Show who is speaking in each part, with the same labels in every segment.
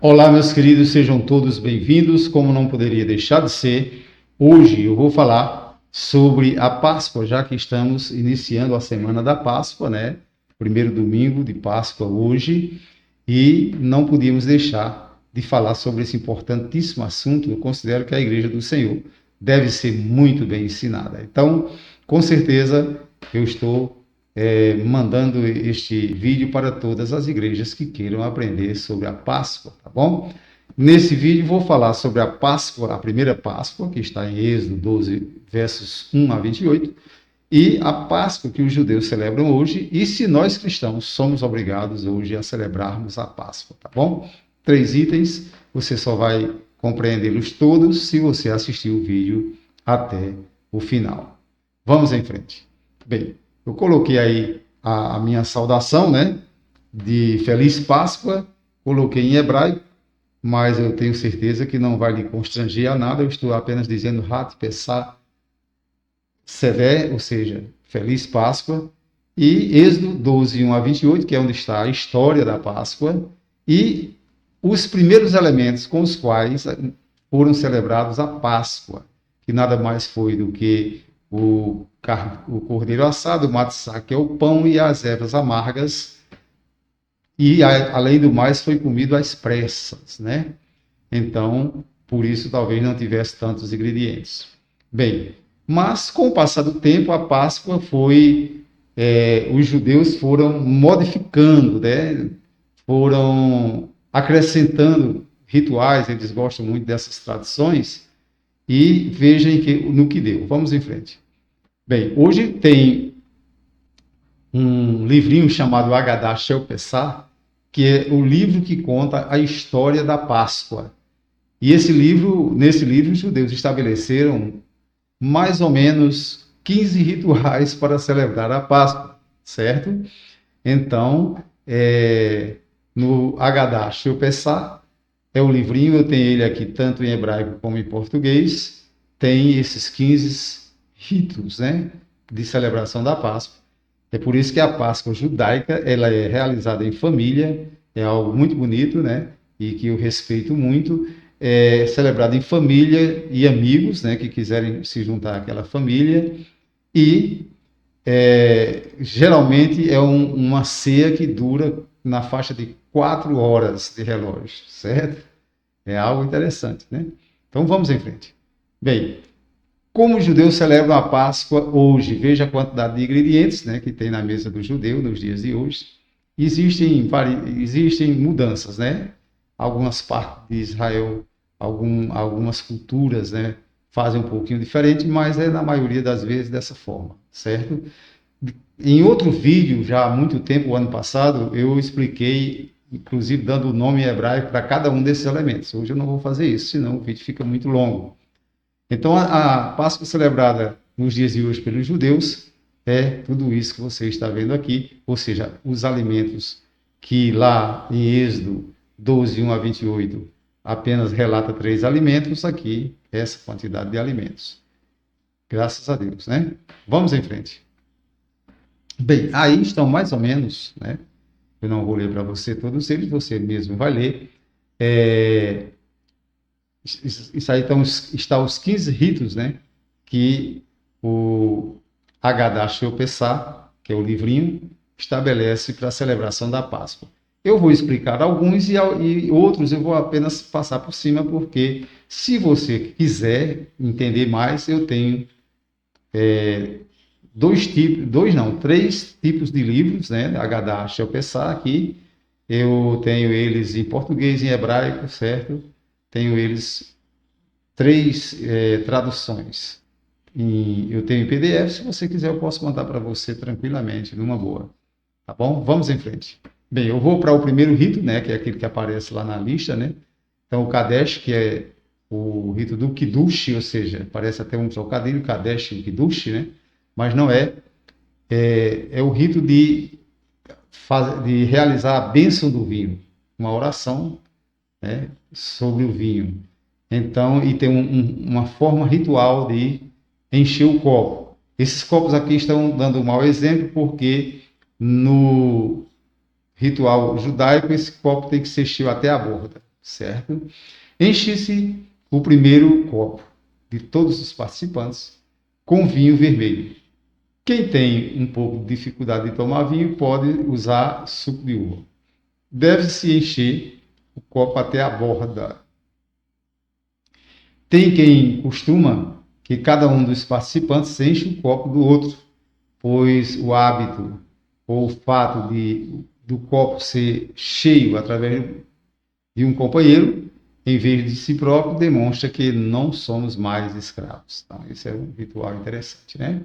Speaker 1: Olá, meus queridos, sejam todos bem-vindos. Como não poderia deixar de ser, hoje eu vou falar sobre a Páscoa, já que estamos iniciando a semana da Páscoa, né? Primeiro domingo de Páscoa hoje, e não podíamos deixar de falar sobre esse importantíssimo assunto. Eu considero que a Igreja do Senhor deve ser muito bem ensinada. Então, com certeza, eu estou mandando este vídeo para todas as igrejas que queiram aprender sobre a Páscoa, tá bom? Nesse vídeo vou falar sobre a Páscoa, a primeira Páscoa, que está em Êxodo 12, versos 1 a 28, e a Páscoa que os judeus celebram hoje, e se nós cristãos somos obrigados hoje a celebrarmos a Páscoa, tá bom? 3 itens, você só vai compreendê-los todos se você assistir o vídeo até o final. Vamos em frente. Bem, eu coloquei aí a minha saudação, né? De Feliz Páscoa, coloquei em hebraico, mas eu tenho certeza que não vai lhe constranger a nada. Eu estou apenas dizendo Hat Pesach Sedé, ou seja, Feliz Páscoa, e Êxodo 12, 1 a 28, que é onde está a história da Páscoa, e os primeiros elementos com os quais foram celebrados a Páscoa, que nada mais foi do que o cordeiro assado, o matzá, que é o pão, e as ervas amargas, e além do mais foi comido às pressas, né? Então, por isso talvez não tivesse tantos ingredientes. Bem, mas com o passar do tempo, a Páscoa foi, os judeus foram modificando, né? Foram acrescentando rituais, eles gostam muito dessas tradições, e vejam no que deu. Vamos em frente. Bem, hoje tem um livrinho chamado Haggadah Shel Pesach, que é o livro que conta a história da Páscoa. E nesse livro, os judeus estabeleceram mais ou menos 15 rituais para celebrar a Páscoa, certo? Então, no Haggadah Shel Pesach, é o livrinho, eu tenho ele aqui tanto em hebraico como em português, tem esses 15 ritos, né, de celebração da Páscoa. É por isso que a Páscoa judaica, ela é realizada em família, é algo muito bonito, né, e que eu respeito muito, é celebrada em família e amigos, né, que quiserem se juntar àquela família, e geralmente é uma ceia que dura na faixa de 4 horas de relógio, certo? É algo interessante, né? Então vamos em frente. Bem, como os judeus celebram a Páscoa hoje? Veja a quantidade de ingredientes, né, que tem na mesa do judeu nos dias de hoje. Existem mudanças, né? Algumas partes de Israel, algumas culturas, né, fazem um pouquinho diferente, mas é na maioria das vezes dessa forma, certo? Em outro vídeo, já há muito tempo, o ano passado, eu expliquei, inclusive dando o nome hebraico para cada um desses elementos. Hoje eu não vou fazer isso, senão o vídeo fica muito longo. Então, a Páscoa celebrada nos dias de hoje pelos judeus é tudo isso que você está vendo aqui, ou seja, os alimentos que lá em Êxodo 12, 1 a 28, apenas relata 3 alimentos, aqui essa quantidade de alimentos. Graças a Deus, né? Vamos em frente. Bem, aí estão mais ou menos, né? Eu não vou ler para você todos eles, você mesmo vai ler. Isso aí está os 15 ritos, né? Que o Haggadah Shel Pesach, que é o livrinho, estabelece para a celebração da Páscoa. Eu vou explicar alguns e outros eu vou apenas passar por cima, porque se você quiser entender mais, eu tenho três tipos de livros, né? Haggadah Shel Pesach aqui. Eu tenho eles em português e em hebraico, certo? Tenho eles 3 traduções. Eu tenho em PDF, se você quiser eu posso mandar para você tranquilamente, numa boa. Tá bom? Vamos em frente. Bem, eu vou para o primeiro rito, né, que é aquele que aparece lá na lista, né? Então, o Kadesh, que é o rito do Kiddush, ou seja, parece até um trocadilho, Kadesh e Kiddush, né? Mas não é. É o rito de realizar a bênção do vinho, uma oração, né, sobre o vinho. Então, e tem uma forma ritual de encher o copo. Esses copos aqui estão dando um mau exemplo, porque no ritual judaico esse copo tem que ser cheio até a borda, certo? Enche-se o primeiro copo de todos os participantes com vinho vermelho. Quem tem um pouco de dificuldade de tomar vinho pode usar suco de uva. Deve-se encher o copo até a borda. Tem quem costuma que cada um dos participantes enche o copo do outro, pois o hábito ou o fato do copo ser cheio através de um companheiro, em vez de si próprio, demonstra que não somos mais escravos. Então, esse é um ritual interessante, né?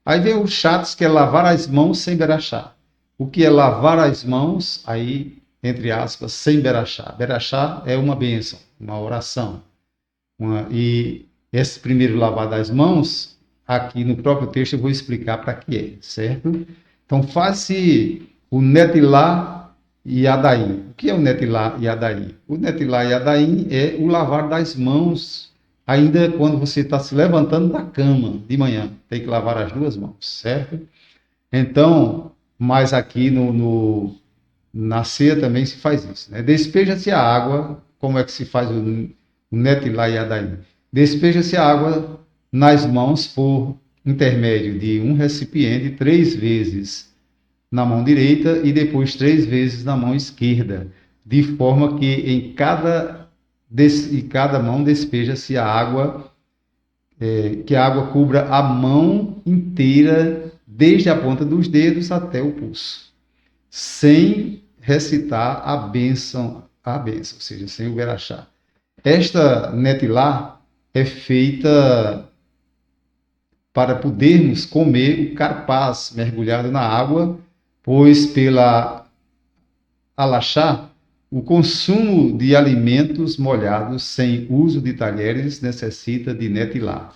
Speaker 1: Aí vem o chatos, que é lavar as mãos sem berachá. O que é lavar as mãos, aí, entre aspas, sem berachá? Berachá é uma bênção, uma oração. E esse primeiro lavar das mãos, aqui no próprio texto eu vou explicar para que é, certo? Então, faz-se o netilá e adaim. O que é o netilá e adaim? O netilá e adaim é o lavar das mãos, ainda quando você está se levantando da cama de manhã. Tem que lavar as duas mãos, certo? Então, mas aqui na ceia também se faz isso, né? Despeja-se a água, como é que se faz o netilá e adaim? Despeja-se a água nas mãos por intermédio de um recipiente 3 vezes na mão direita e depois 3 vezes na mão esquerda, de forma que em cada mão despeja-se a água, que a água cubra a mão inteira, desde a ponta dos dedos até o pulso, sem recitar a bênção, ou seja, sem o berachá. Esta netilá é feita para podermos comer o carpaz mergulhado na água, pois pela alachá, o consumo de alimentos molhados sem uso de talheres necessita de netilá.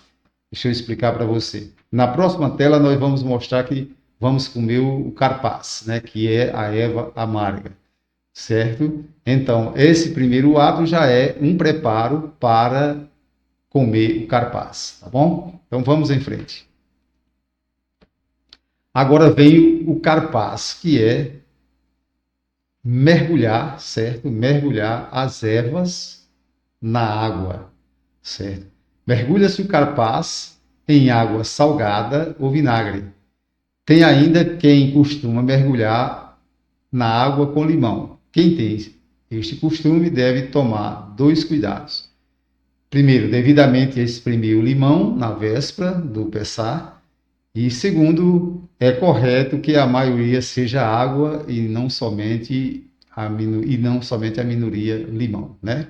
Speaker 1: Deixa eu explicar para você. Na próxima tela nós vamos mostrar que vamos comer o carpaz, né, que é a erva amarga, certo? Então, esse primeiro ato já é um preparo para comer o carpaz, tá bom? Então, vamos em frente. Agora vem o carpaz, que é mergulhar, certo? Mergulhar as ervas na água, certo? Mergulha-se o carpaz em água salgada ou vinagre. Tem ainda quem costuma mergulhar na água com limão. Quem tem este costume deve tomar 2 cuidados. Primeiro, devidamente exprimir o limão na véspera do Pessah. E segundo, é correto que a maioria seja água e não somente a minoria limão, né?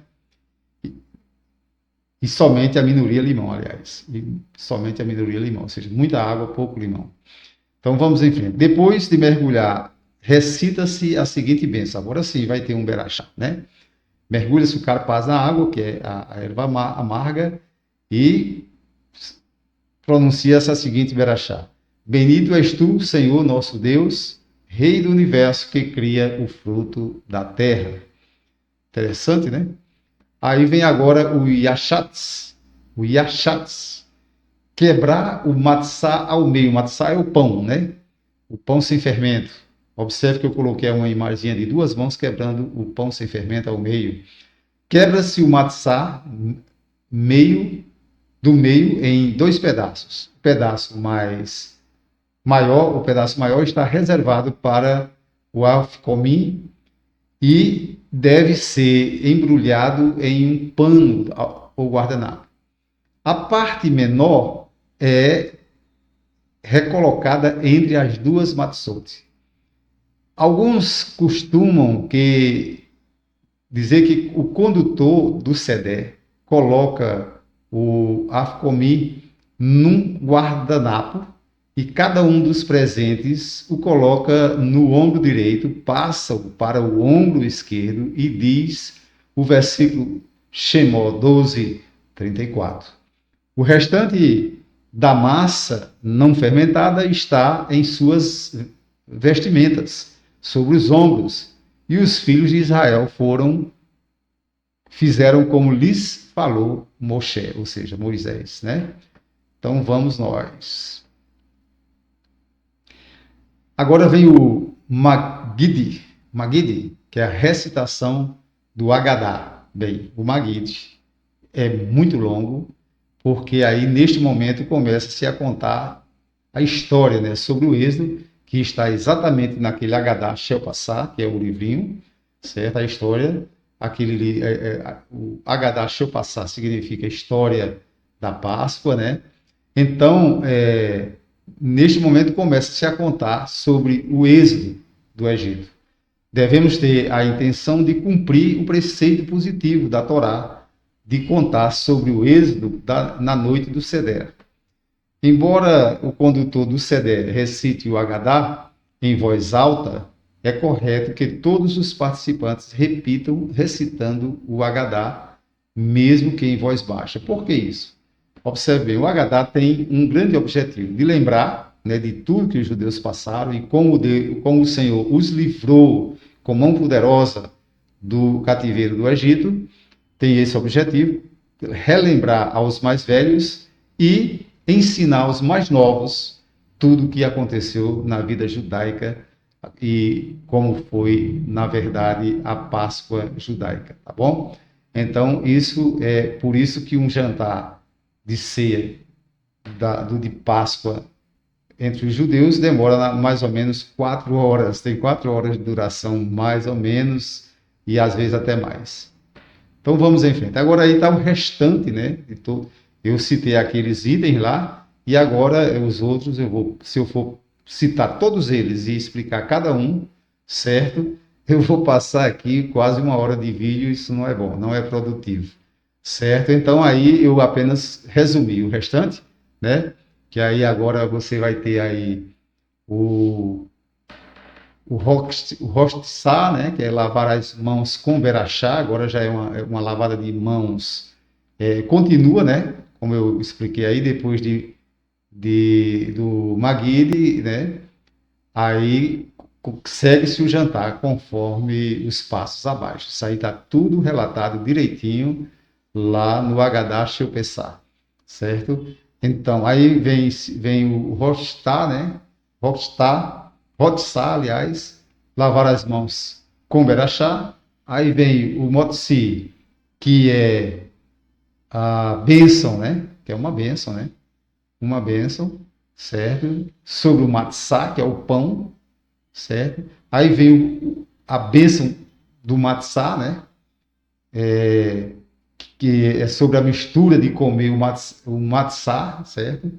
Speaker 1: E somente a minoria limão, aliás. E somente a minoria limão, ou seja, muita água, pouco limão. Então vamos em frente. Depois de mergulhar, recita-se a seguinte bênção. Agora sim vai ter um berachá, né? Mergulha-se o carpaz na água, que é a erva amarga, e pronuncia-se a seguinte berachá. Bendito és tu, Senhor nosso Deus, Rei do universo que cria o fruto da terra. Interessante, né? Aí vem agora o yachatz. O yachatz. Quebrar o matzá ao meio. O matzá é o pão, né? O pão sem fermento. Observe que eu coloquei uma imagem de 2 mãos quebrando o pão sem fermento ao meio. Quebra-se o matzá do meio em 2 pedaços. O pedaço maior está reservado para o afkomim e deve ser embrulhado em um pano ou guardanapo. A parte menor é recolocada entre as 2 matzot. Alguns costumam dizer que o condutor do sedé coloca o afkomim num guardanapo e cada um dos presentes o coloca no ombro direito, passa-o para o ombro esquerdo e diz o versículo Shemó 12, 34. O restante da massa não fermentada está em suas vestimentas, sobre os ombros, e os filhos de Israel fizeram como lhes falou Moshe, ou seja, Moisés, né? Então vamos nós. Agora vem o Magidi, que é a recitação do Agadá. Bem, o Magide é muito longo, porque aí, neste momento, começa-se a contar a história, né, sobre o Êxodo, que está exatamente naquele Haggadah Shel Passar, que é o livrinho, certo? A história, o Haggadah Shel Passar significa história da Páscoa, né? Então, neste momento, começa-se a contar sobre o êxodo do Egito. Devemos ter a intenção de cumprir o preceito positivo da Torá, de contar sobre o êxodo na noite do Seder. Embora o condutor do Seder recite o Haggadah em voz alta, é correto que todos os participantes repitam recitando o Haggadah, mesmo que em voz baixa. Por que isso? Observe, o Haggadah tem um grande objetivo, de lembrar, né, de tudo que os judeus passaram e como o Senhor os livrou com mão poderosa do cativeiro do Egito. Tem esse objetivo, relembrar aos mais velhos e ensinar aos mais novos tudo o que aconteceu na vida judaica e como foi, na verdade, a Páscoa judaica, tá bom? Então, isso é por isso que um jantar de ceia de Páscoa entre os judeus demora mais ou menos 4 horas, tem 4 horas de duração, mais ou menos, e às vezes até mais. Então vamos em frente. Agora aí está o restante, né? Eu citei aqueles itens lá, e agora os outros se eu for citar todos eles e explicar cada um, certo? Eu vou passar aqui quase 1 hora de vídeo, isso não é bom, não é produtivo, certo? Então aí eu apenas resumi o restante, né? Que aí agora você vai ter aí o Rostiçá, né, que é lavar as mãos com Berachá, agora já é uma lavada de mãos, continua, né, como eu expliquei aí, depois do Magide, né, aí segue-se o jantar conforme os passos abaixo. Isso aí está tudo relatado direitinho lá no Haggadah Shel Passar, certo? Então, aí vem o Rostiçá, né, Rotzá, aliás, lavar as mãos com Berachá. Aí vem o Motzi, que é a bênção, né? Que é uma bênção, né? Uma bênção, certo? Sobre o Matzá, que é o pão, certo? Aí vem a bênção do Matzá, né? Que é sobre a mistura de comer o Matzá, certo?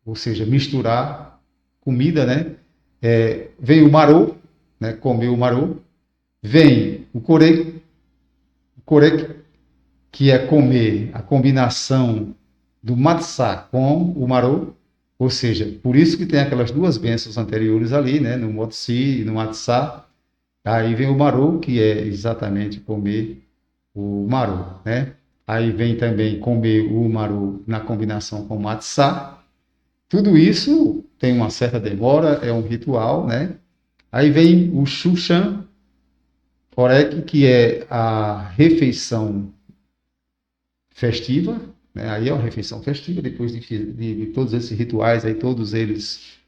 Speaker 1: Ou seja, misturar comida, né? Vem o marô, né, comer o marô, vem o corek, que é comer a combinação do matzá com o marô, ou seja, por isso que tem aquelas duas bênçãos anteriores ali, né, no motzi e no matzá. Aí vem o marô, que é exatamente comer o marô, né? Aí vem também comer o marô na combinação com o matzá. Tudo isso tem uma certa demora, é um ritual, né? Aí vem o Shushan Orek, que é a refeição festiva, né? Aí é uma refeição festiva, depois de todos esses rituais, aí todos eles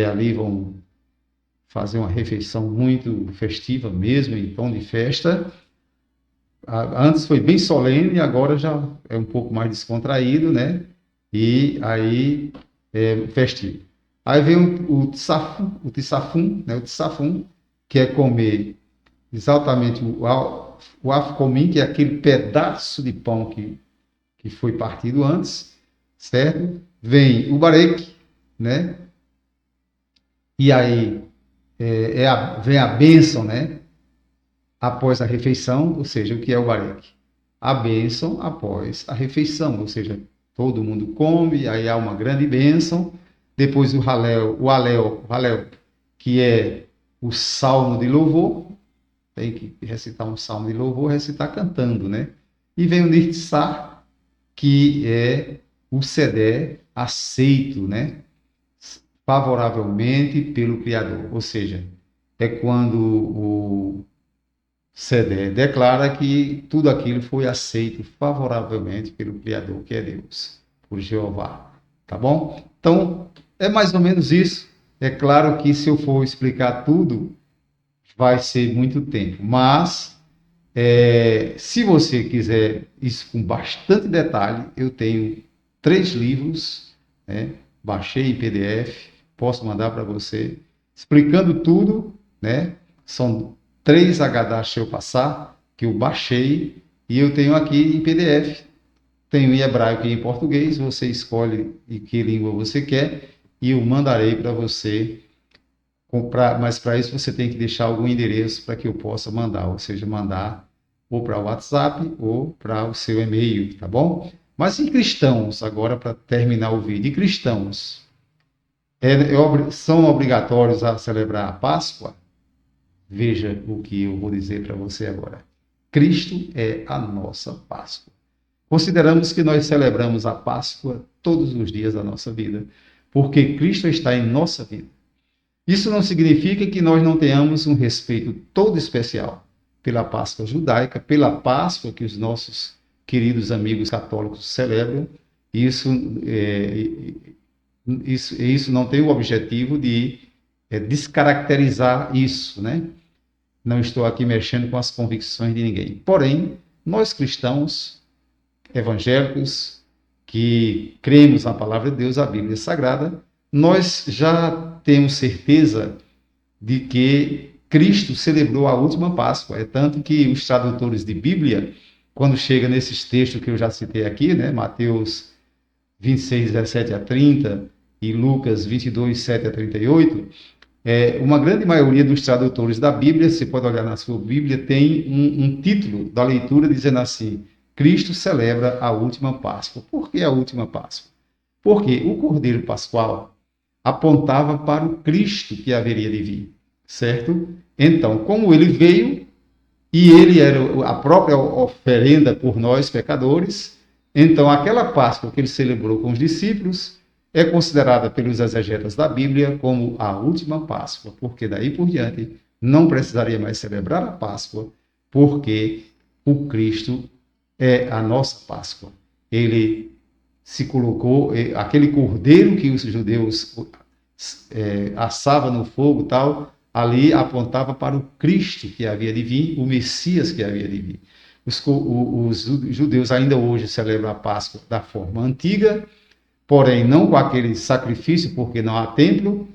Speaker 1: ali vão fazer uma refeição muito festiva mesmo, em tom de festa. Antes foi bem solene, agora já é um pouco mais descontraído, né? E aí festivo. Aí vem o tsafum, né? O tsafum, que é comer exatamente o afkomim, que é aquele pedaço de pão que foi partido antes, certo? Vem o barek, né? E aí vem a bênção, né? Após a refeição, ou seja, o que é o barek? A bênção após a refeição, ou seja, todo mundo come, aí há uma grande bênção. Depois o Halel, que é o salmo de louvor, tem que recitar um salmo de louvor, recitar cantando, né? E vem o Nirtsar, que é o Seder aceito, né? Favoravelmente pelo Criador, ou seja, é quando o Seder declara que tudo aquilo foi aceito favoravelmente pelo Criador, que é Deus, por Jeová, tá bom? Então, é mais ou menos isso. É claro que se eu for explicar tudo, vai ser muito tempo, mas Se você quiser isso com bastante detalhe, eu tenho 3 livros, né? Baixei em PDF, posso mandar para você, explicando tudo, né? São 3 HDA Show Passar, que eu baixei, e eu tenho aqui em PDF. Tenho em hebraico e em português, você escolhe em que língua você quer, e eu mandarei para você comprar, mas para isso você tem que deixar algum endereço para que eu possa mandar, ou seja, mandar ou para o WhatsApp ou para o seu e-mail, tá bom? Mas em cristãos, agora para terminar o vídeo, em cristãos, são obrigatórios a celebrar a Páscoa? Veja o que eu vou dizer para você agora. Cristo é a nossa Páscoa. Consideramos que nós celebramos a Páscoa todos os dias da nossa vida, porque Cristo está em nossa vida. Isso não significa que nós não tenhamos um respeito todo especial pela Páscoa judaica, pela Páscoa que os nossos queridos amigos católicos celebram. Isso não tem o objetivo de descaracterizar isso, né? Não estou aqui mexendo com as convicções de ninguém. Porém, nós cristãos evangélicos que cremos na palavra de Deus, a Bíblia Sagrada, nós já temos certeza de que Cristo celebrou a última Páscoa. É tanto que os tradutores de Bíblia, quando chega nesses textos que eu já citei aqui, né, Mateus 26, 17 a 30 e Lucas 22, 7 a 38, uma grande maioria dos tradutores da Bíblia, você pode olhar na sua Bíblia, tem um título da leitura dizendo assim: Cristo celebra a última Páscoa. Por que a última Páscoa? Porque o Cordeiro Pascual apontava para o Cristo que haveria de vir, certo? Então, como ele veio e ele era a própria oferenda por nós pecadores, então aquela Páscoa que ele celebrou com os discípulos é considerada pelos exegetas da Bíblia como a última Páscoa, porque daí por diante não precisaria mais celebrar a Páscoa, porque o Cristo é a nossa Páscoa. Ele se colocou, aquele cordeiro que os judeus assavam no fogo tal, ali apontava para o Cristo que havia de vir, o Messias que havia de vir. Os judeus ainda hoje celebram a Páscoa da forma antiga, porém não com aquele sacrifício, porque não há templo,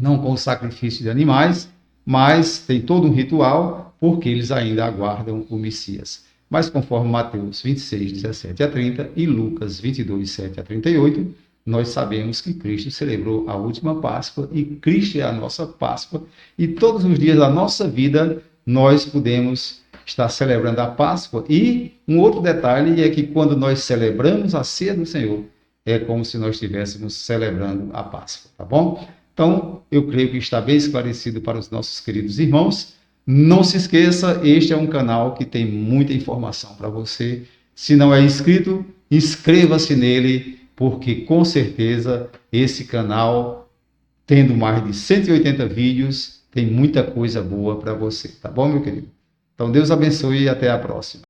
Speaker 1: não com o sacrifício de animais, mas tem todo um ritual, porque eles ainda aguardam o Messias. Mas conforme Mateus 26, 17 a 30 e Lucas 22, 7 a 38, nós sabemos que Cristo celebrou a última Páscoa e Cristo é a nossa Páscoa, e todos os dias da nossa vida nós podemos estar celebrando a Páscoa. E um outro detalhe é que quando nós celebramos a ceia do Senhor, é como se nós estivéssemos celebrando a Páscoa, tá bom? Então, eu creio que está bem esclarecido para os nossos queridos irmãos. Não se esqueça, este é um canal que tem muita informação para você. Se não é inscrito, inscreva-se nele, porque com certeza esse canal, tendo mais de 180 vídeos, tem muita coisa boa para você, tá bom, meu querido? Então, Deus abençoe e até a próxima.